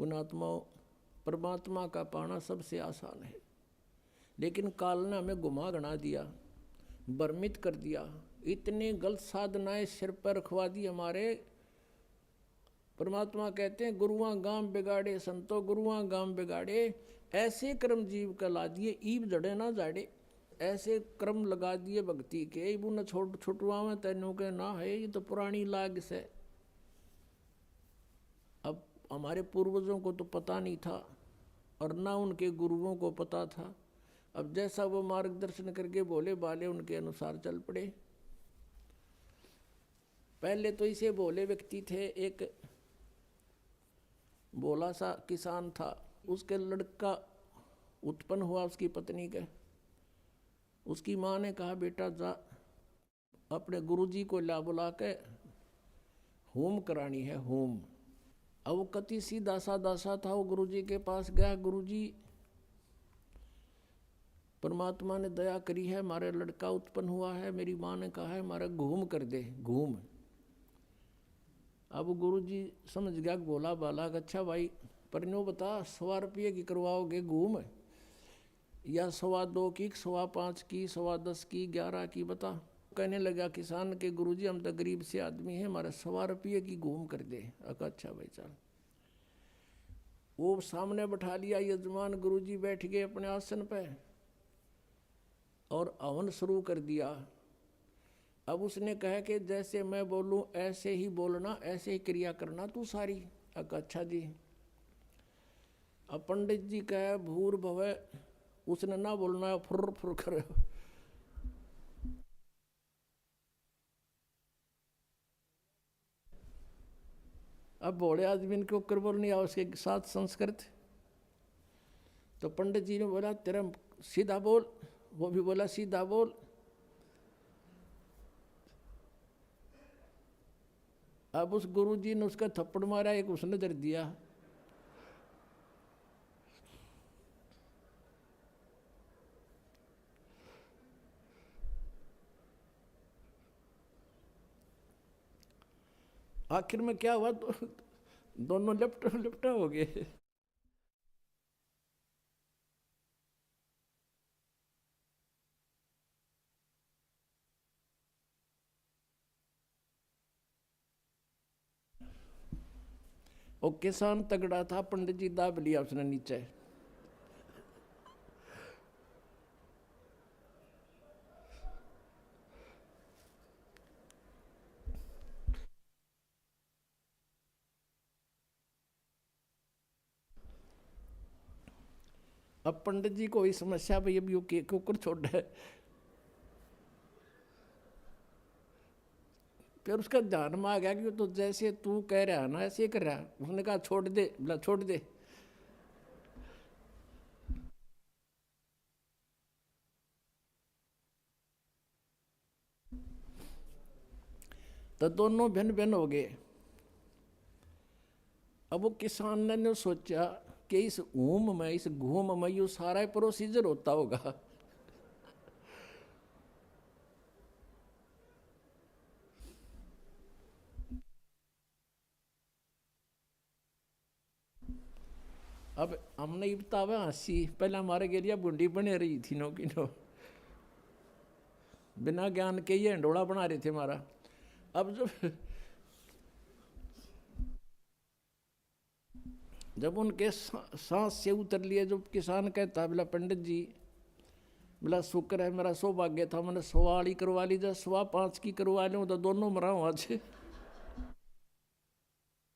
पुणात्माओं, परमात्मा का पाना सबसे आसान है, लेकिन काल ने हमें गुमा गना दिया, भ्रमित कर दिया। इतनी गलत साधनाएं सिर पर रखवा दी हमारे। परमात्मा कहते हैं गुरुआं गांव बिगाड़े संतो, गुरुआं गांव बिगाड़े। ऐसे कर्म जीव का ला दिए, ईब जड़े ना जाड़े। ऐसे कर्म लगा दिए भक्ति के, इबू न छुटवा में तेनों के ना है, ये तो पुरानी लाग से। अब हमारे पूर्वजों को तो पता नहीं था और ना उनके गुरुओं को पता था। अब जैसा वो मार्गदर्शन करके बोले बाले, उनके अनुसार चल पड़े। पहले तो इसे भोले व्यक्ति थे। एक भोला सा किसान था, उसके लड़का उत्पन्न हुआ उसकी पत्नी के। उसकी माँ ने कहा बेटा जा अपने गुरुजी को ला बुला के होम करानी है, होम। अब वो कति सीधा सादा सा था, वो गुरुजी के पास गया। गुरुजी परमात्मा ने दया करी है, हमारे लड़का उत्पन्न हुआ है, मेरी माँ ने कहा है हमारा घूम कर दे, घूम। अब गुरुजी समझ गया बोला बाला अच्छा भाई पर नो बता 100 रुपये की करवाओगे घूम, या 2.25 की, 5.25 की, 10.25 की, 11 की, बता। कहने लगा किसान के गुरुजी हम तो गरीब से आदमी हैं, हमारा 100 रुपये की घूम कर दे। अच्छा भाई चल। वो सामने बैठा लिया यजमान, गुरुजी बैठ गए अपने आसन पे और हवन शुरू कर दिया। अब उसने कहा कि जैसे मैं बोलूं ऐसे ही बोलना, ऐसे ही क्रिया करना तू सारी। अच्छा जी। अब पंडित जी कहे भूर भवे, उसने ना बोलना फुर फुर करे। अब भोले आदमी के ऊपर बोलनी और उसके साथ संस्कृत। तो पंडित जी ने बोला तेरा सीधा बोल, वो भी बोला सीधा बोल। अब उस गुरुजी ने उसका थप्पड़ मारा, एक उसने दर दिया। आखिर में क्या हुआ, दोनों लिपटा लिपटा हो गए। और किसान तगड़ा था, पंडित जी दाब लिया उसने नीचे। अब पंडित जी को समस्या भाई अभी वो के कुकर छोड़ है। फिर उसका ध्यान में आ गया कि तो जैसे तू कह रहा है ना ऐसे कर रहा। उसने कहा छोड़ दे, बोला छोड़ दे। तो दोनों भिन्न भिन्न हो गए। अब वो किसान ने सोचा कि इस ऊम में, इस घूम में ये सारा प्रोसीजर होता होगा। अब हमने ये बतावा हंसी, पहले हमारे गेरिया बुंडी बने रही थी नो की नो, बिना ज्ञान के ये हंडोड़ा बना रहे थे हमारा। अब जब उनके सांस से उतर लिए, जो किसान कहता बोला पंडित जी, बोला शुक्र है मेरा सौभाग्य था, मैंने 100 वाली करवा ली, जब 5.25 की करवा लूँ तो दोनों मरा हूँ आज।